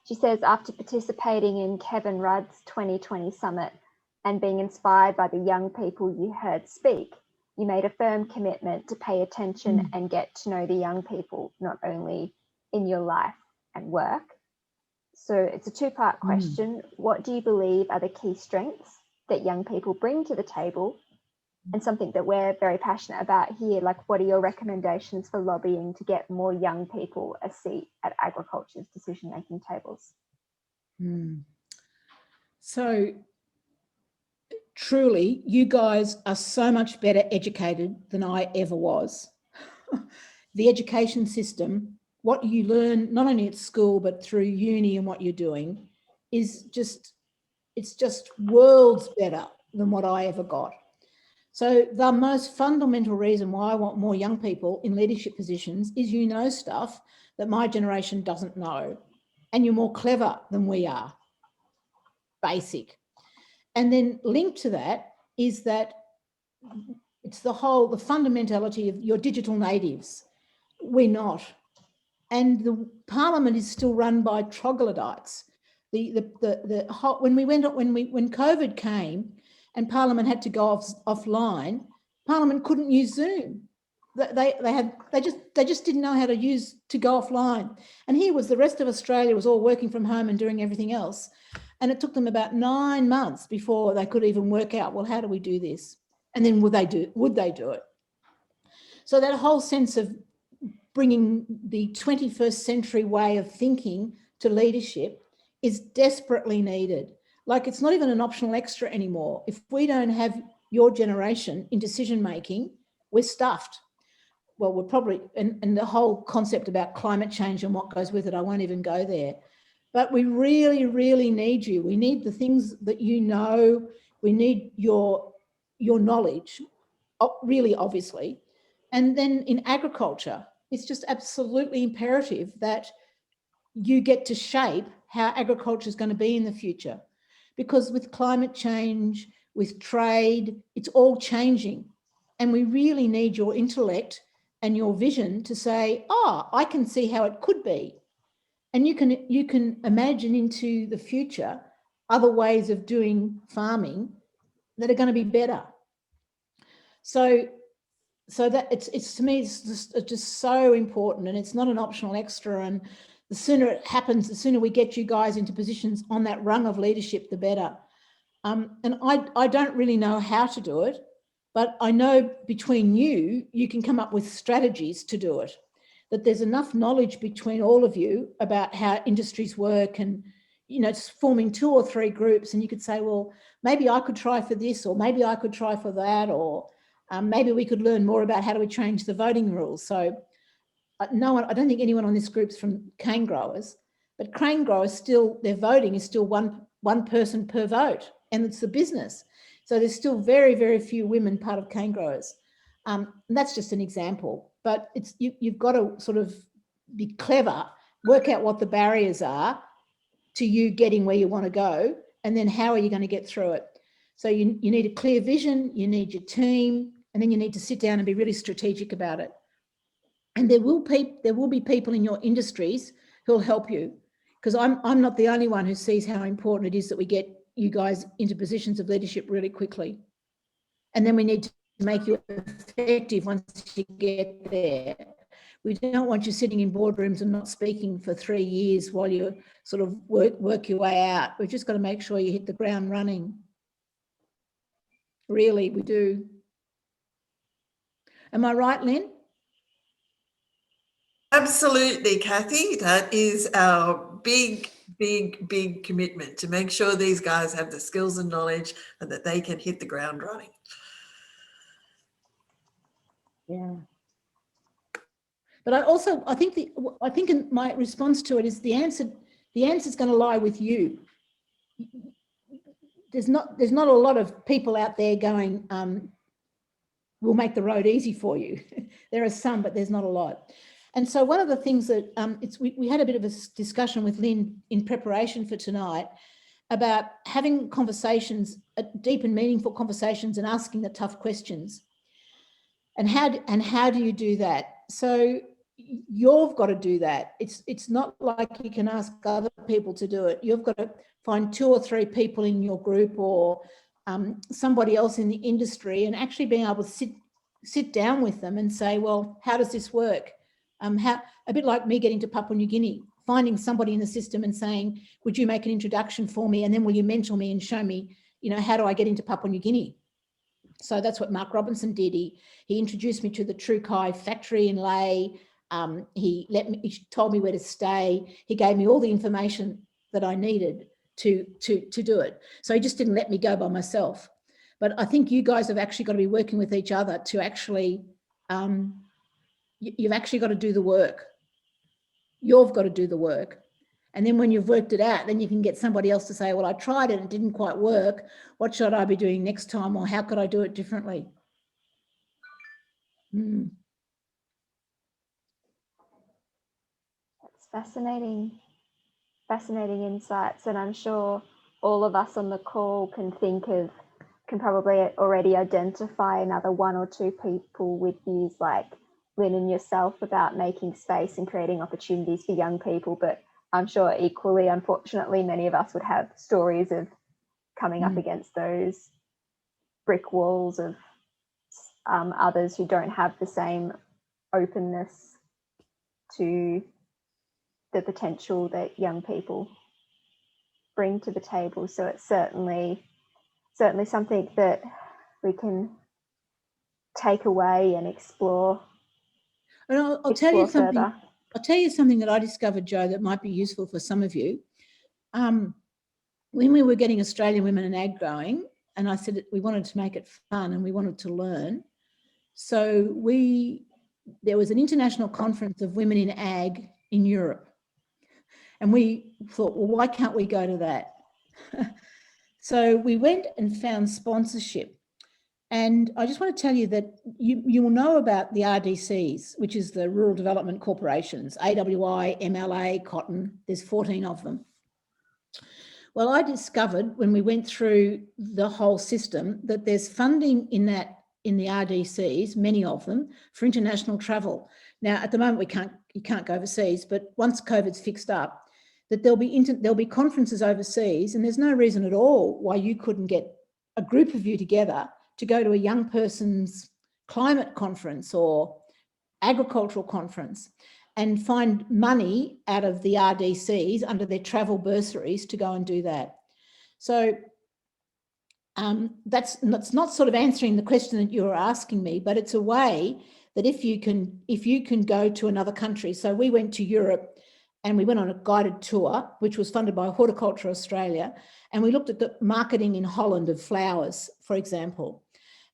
She says, after participating in Kevin Rudd's 2020 summit and being inspired by the young people you heard speak, you made a firm commitment to pay attention and get to know the young people, not only in your life and work. So it's a two-part question. What do you believe are the key strengths that young people bring to the table? And something that we're very passionate about here, like what are your recommendations for lobbying to get more young people a seat at agriculture's decision-making tables? So truly, you guys are so much better educated than I ever was. The education system, what you learn, not only at school, but through uni and what you're doing is just, it's just worlds better than what I ever got. So the most fundamental reason why I want more young people in leadership positions is you know stuff that my generation doesn't know, and you're more clever than we are. Basic. And then linked to that is that it's the fundamentality of your digital natives. We're not. And the parliament is still run by troglodytes. When COVID came and parliament had to go offline, parliament couldn't use Zoom. They just didn't know how to go offline. And here was the rest of Australia was all working from home and doing everything else. And it took them about 9 months before they could even work out, well, how do we do this? And then would they do it? So that whole sense of bringing the 21st century way of thinking to leadership is desperately needed. Like, it's not even an optional extra anymore. If we don't have your generation in decision-making, we're stuffed. Well, we're probably, and the whole concept about climate change and what goes with it, I won't even go there. But we really, really need you. We need the things that you know. We need your knowledge, really, obviously. And then in agriculture, it's just absolutely imperative that you get to shape how agriculture is going to be in the future. Because with climate change, with trade, it's all changing. And we really need your intellect and your vision to say, oh, I can see how it could be. And you can imagine into the future other ways of doing farming that are going to be better. So that it's to me, it's just so important, and it's not an optional extra. And the sooner it happens, the sooner we get you guys into positions on that rung of leadership, the better. And I don't really know how to do it, but I know between you can come up with strategies to do it. That there's enough knowledge between all of you about how industries work, and it's forming 2 or 3 groups, and you could say, well, maybe I could try for this, or maybe I could try for that, or maybe we could learn more about how do we change the voting rules. So I don't think anyone on this group's from cane growers, but cane growers still, their voting is still one person per vote, and it's the business. So there's still very, very few women part of cane growers. And that's just an example, but you've got to sort of be clever, work out what the barriers are to you getting where you want to go, and then how are you going to get through it? So you need a clear vision, you need your team, and then you need to sit down and be really strategic about it. And there will be people in your industries who'll help you, because I'm not the only one who sees how important it is that we get you guys into positions of leadership really quickly. And then we need to make you effective once you get there. We don't want you sitting in boardrooms and not speaking for 3 years while you sort of work your way out. We've just got to make sure you hit the ground running. Really, we do. Am I right, Lynn? Absolutely, Cathy. That is our big commitment, to make sure these guys have the skills and knowledge and that they can hit the ground running. Yeah. But I think in my response to it is the answer is going to lie with you. There's not a lot of people out there going, we'll make the road easy for you. There are some, but there's not a lot. And so one of the things that we had a bit of a discussion with Lynn in preparation for tonight about having conversations, deep and meaningful conversations, and asking the tough questions. And how do you do that? So you've got to do that. It's not like you can ask other people to do it. You've got to find 2 or 3 people in your group, or somebody else in the industry, and actually being able to sit down with them and say, well, how does this work? A bit like me getting to Papua New Guinea, finding somebody in the system and saying, would you make an introduction for me? And then will you mentor me and show me, how do I get into Papua New Guinea? So that's what Mark Robinson did. He introduced me to the Trukai factory in Lae. He told me where to stay. He gave me all the information that I needed to do it. So he just didn't let me go by myself. But I think you guys have actually got to be working with each other to actually, you've actually got to do the work. You've got to do the work. And then when you've worked it out, then you can get somebody else to say, well, I tried it, it didn't quite work. What should I be doing next time? Or how could I do it differently? That's fascinating insights. And I'm sure all of us on the call can probably already identify another one or two people with views like Lynne and yourself about making space and creating opportunities for young people. But I'm sure equally, unfortunately, many of us would have stories of coming up against those brick walls of others who don't have the same openness to the potential that young people bring to the table. So it's certainly something that we can take away and explore. And I'll tell you something. Further. I'll tell you something that I discovered, Jo, that might be useful for some of you. When we were getting Australian Women in Ag going, and I said we wanted to make it fun and we wanted to learn. So there was an international conference of women in ag in Europe. And we thought, well, why can't we go to that? So we went and found sponsorship. And I just want to tell you that you will know about the RDCs, which is the Rural Development Corporations, AWI, MLA, Cotton, there's 14 of them. Well, I discovered when we went through the whole system that there's funding in the RDCs, many of them, for international travel. Now, at the moment, you can't go overseas, but once COVID's fixed up, that there'll be conferences overseas, and there's no reason at all why you couldn't get a group of you together to go to a young person's climate conference or agricultural conference and find money out of the RDCs under their travel bursaries to go and do that. So that's not sort of answering the question that you were asking me, but it's a way that if you can go to another country. So we went to Europe and we went on a guided tour, which was funded by Horticulture Australia. And we looked at the marketing in Holland of flowers, for example.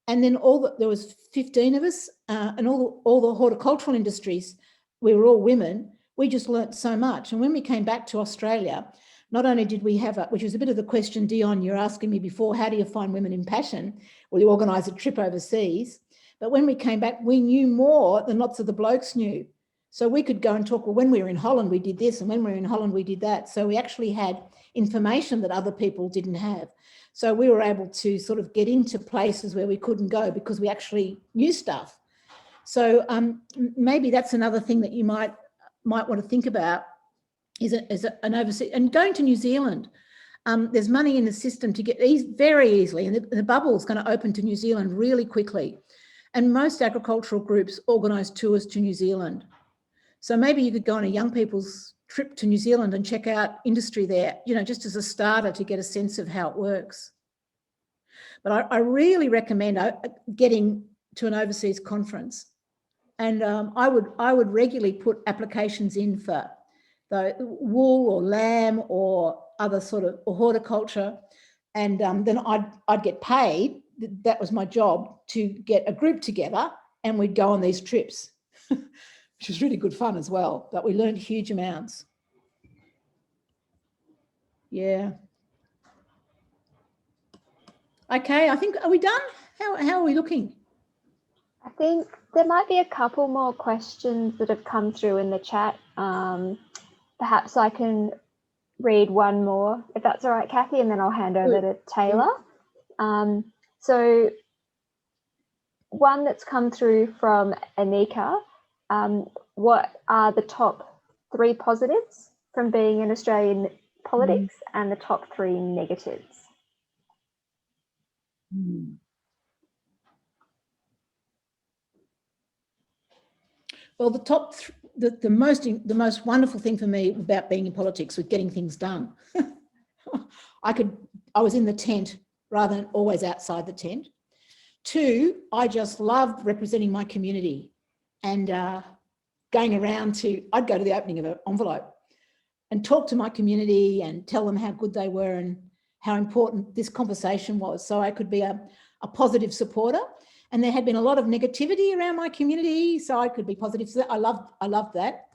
And then there was 15 of us and all the horticultural industries, we were all women. We just learnt so much. And when we came back to Australia, not only did we have which was a bit of the question, Dione, you're asking me before, how do you find women in passion? Well, you organise a trip overseas. But when we came back, we knew more than lots of the blokes knew. So we could go and talk, well, when we were in Holland, we did this, and when we were in Holland, we did that. So we actually had information that other people didn't have. So we were able to sort of get into places where we couldn't go because we actually knew stuff. So maybe that's another thing that you might want to think about is an overseas, and going to New Zealand. There's money in the system to get very easily, and the bubble is going to open to New Zealand really quickly. And most agricultural groups organise tours to New Zealand. So maybe you could go on a young people's trip to New Zealand and check out industry there, just as a starter to get a sense of how it works. But I really recommend getting to an overseas conference. And I would regularly put applications in for the wool or lamb or other sort of horticulture. And then I'd get paid. That was my job, to get a group together and we'd go on these trips, which was really good fun as well. But we learned huge amounts. Yeah. Okay, I think, are we done? How are we looking? I think there might be a couple more questions that have come through in the chat. Perhaps I can read one more, if that's all right, Cathy, and then I'll hand over to Tayla. So one that's come through from Anika, what are the top 3 positives from being in Australian politics and the top 3 negatives? Well, the most wonderful thing for me about being in politics was getting things done. I was in the tent rather than always outside the tent. 2, I just loved representing my community and going around I'd go to the opening of an envelope and talk to my community and tell them how good they were and how important this conversation was. So I could be a positive supporter. And there had been a lot of negativity around my community, so I could be positive. So I loved that.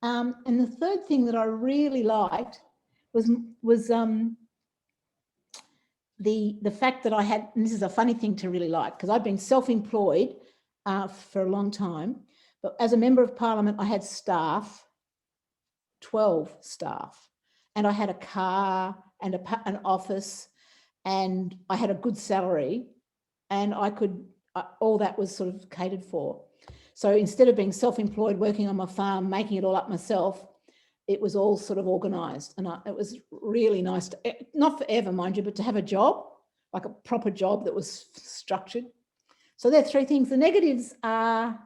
And the third thing that I really liked was the fact that I had, and this is a funny thing to really like, because I've been self-employed for a long time, but as a member of parliament, I had staff, 12 staff, and I had a car and an office, and I had a good salary, and I could, all that was sort of catered for. So instead of being self-employed, working on my farm, making it all up myself, it was all sort of organised, and it was really nice, not forever, mind you, but to have a job, like a proper job that was structured. So there are 3 things. The negatives are,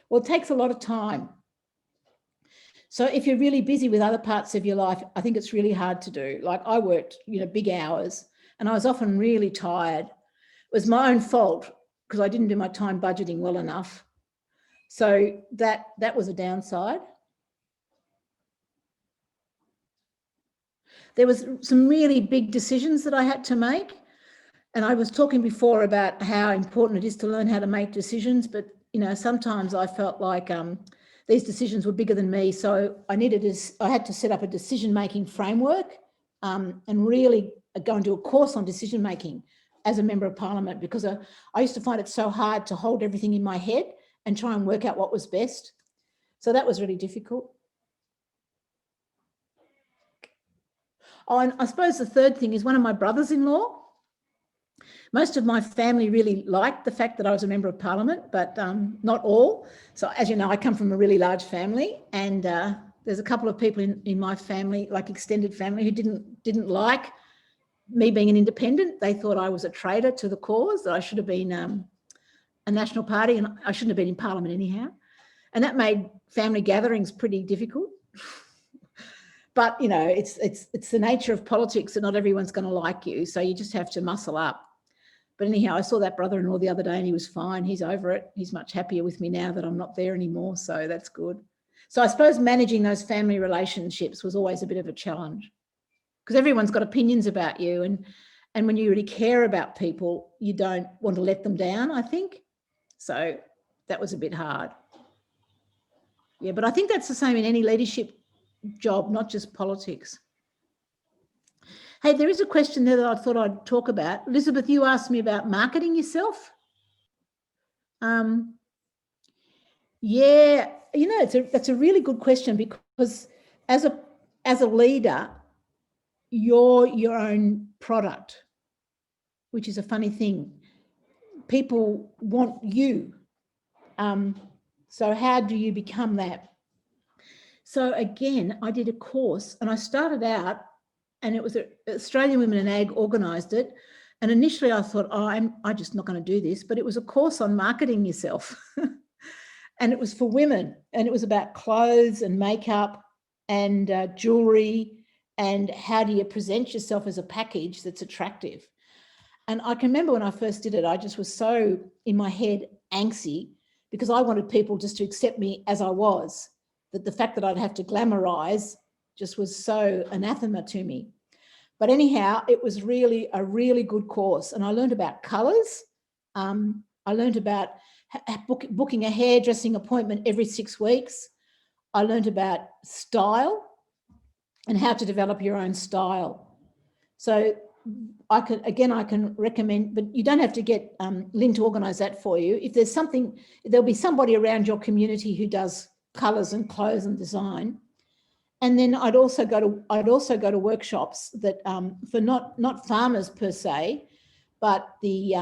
well, it takes a lot of time. So if you're really busy with other parts of your life, I think it's really hard to do. Like I worked, big hours, and I was often really tired. It was my own fault because I didn't do my time budgeting well enough. So that was a downside. There was some really big decisions that I had to make. And I was talking before about how important it is to learn how to make decisions. But, sometimes I felt like these decisions were bigger than me. So I had to set up a decision-making framework and really go and do a course on decision-making as a member of parliament, because I used to find it so hard to hold everything in my head and try and work out what was best. So that was really difficult. Oh, and I suppose the third thing is one of my brothers-in-law. Most of my family really liked the fact that I was a member of parliament, but not all. So as you know, I come from a really large family, and there's a couple of people in my family, like extended family, who didn't like me being an independent. They thought I was a traitor to the cause, that I should have been a National Party, and I shouldn't have been in parliament anyhow. And that made family gatherings pretty difficult. But, it's the nature of politics that not everyone's going to like you. So you just have to muscle up. But anyhow, I saw that brother-in-law the other day and he was fine. He's over it. He's much happier with me now that I'm not there anymore. So that's good. So I suppose managing those family relationships was always a bit of a challenge, because everyone's got opinions about you. And when you really care about people, you don't want to let them down, I think. So that was a bit hard. Yeah, but I think that's the same in any leadership job, not just politics. Hey, there is a question there that I thought I'd talk about. Elizabeth, you asked me about marketing yourself. Yeah, that's a really good question, because as a leader, you're your own product, which is a funny thing. People want you. So how do you become that? So again, I did a course, and I started out, and it was Australian Women in Ag organised it. And initially I thought, I'm just not going to do this, but it was a course on marketing yourself. And it was for women, and it was about clothes and makeup and jewellery, and how do you present yourself as a package that's attractive. And I can remember when I first did it, I just was so in my head angsty, because I wanted people just to accept me as I was, that the fact that I'd have to glamorise just was so anathema to me. But anyhow, it was really a really good course, and I learned about colours. I learned about booking a hairdressing appointment every 6 weeks. I learned about style and how to develop your own style. So I can recommend, but you don't have to get Lynne to organise that for you. If there's something, there'll be somebody around your community who does colours and clothes and design. And then I'd also go to workshops that for not farmers per se, but the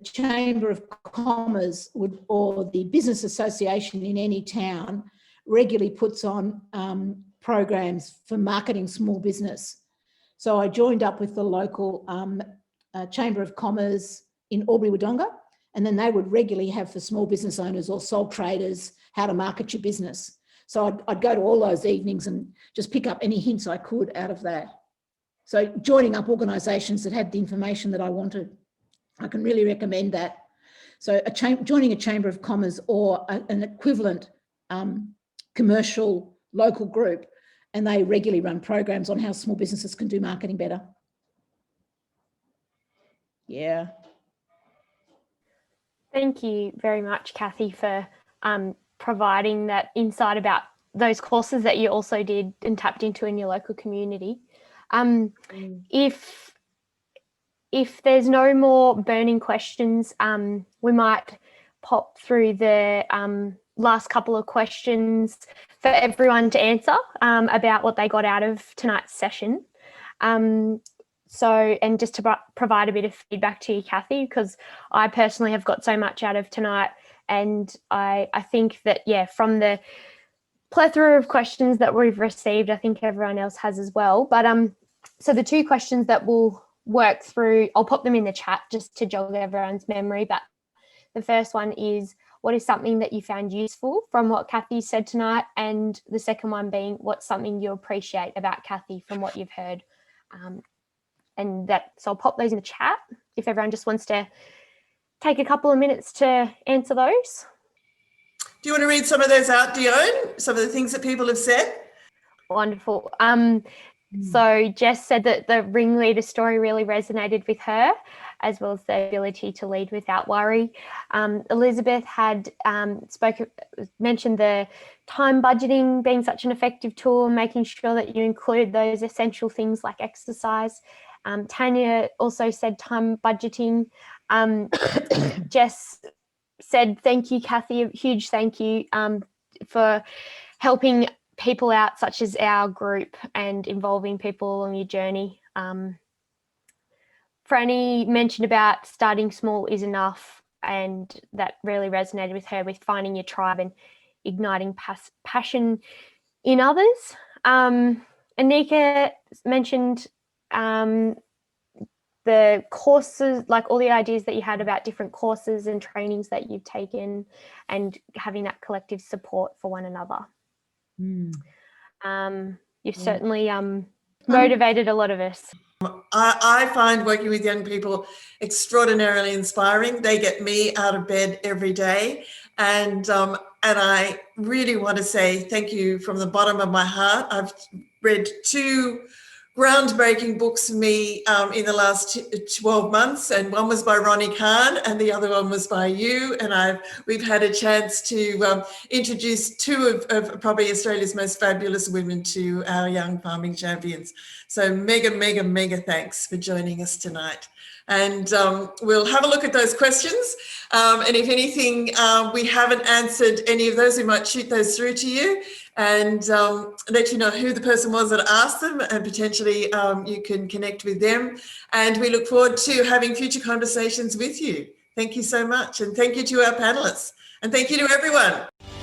Chamber of Commerce or the business association in any town regularly puts on programs for marketing small business. So I joined up with the local Chamber of Commerce in Albury-Wodonga, And then they would regularly have for small business owners or sole traders, how to market your business. So I'd go to all those evenings and just pick up any hints I could out of that. So joining up organisations that had the information that I wanted, I can really recommend that. So joining a Chamber of Commerce or an equivalent commercial local group, and they regularly run programs on how small businesses can do marketing better. Yeah. Thank you very much, Cathy, for providing that insight about those courses that you also did and tapped into in your local community. If there's no more burning questions, we might pop through the last couple of questions for everyone to answer about what they got out of tonight's session. And just to provide a bit of feedback to you, Cathy, because I personally have got so much out of tonight, and I think that, yeah, from the plethora of questions that we've received, I think everyone else has as well. But so the two questions that we'll work through, I'll pop them in the chat just to jog everyone's memory. But the first one is, what is something that you found useful from what Cathy said tonight? And the second one being, what's something you appreciate about Cathy from what you've heard? So I'll pop those in the chat if everyone just wants to take a couple of minutes to answer those. Do you want to read some of those out, Dione? Some of the things that people have said? Wonderful. So Jess said that the ringleader story really resonated with her, as well as the ability to lead without worry. Elizabeth had mentioned the time budgeting being such an effective tool, making sure that you include those essential things like exercise. Tanya also said time budgeting. Jess said, thank you, Cathy, a huge thank you for helping people out, such as our group, and involving people along your journey. Franny mentioned about starting small is enough, and that really resonated with her, with finding your tribe and igniting passion in others. Anika mentioned the courses, like all the ideas that you had about different courses and trainings that you've taken, and having that collective support for one another. You've certainly motivated a lot of us. I find working with young people extraordinarily inspiring. They get me out of bed every day. And I really want to say thank you from the bottom of my heart. I've read 2 groundbreaking books for me in the last 12 months, and one was by Ronnie Khan and the other one was by you, and we've had a chance to introduce 2 of probably Australia's most fabulous women to our young farming champions. So mega, mega, mega thanks for joining us tonight. And we'll have a look at those questions. And if anything, we haven't answered any of those, we might shoot those through to you and let you know who the person was that asked them, and potentially you can connect with them. And we look forward to having future conversations with you. Thank you so much. And thank you to our panelists. And thank you to everyone.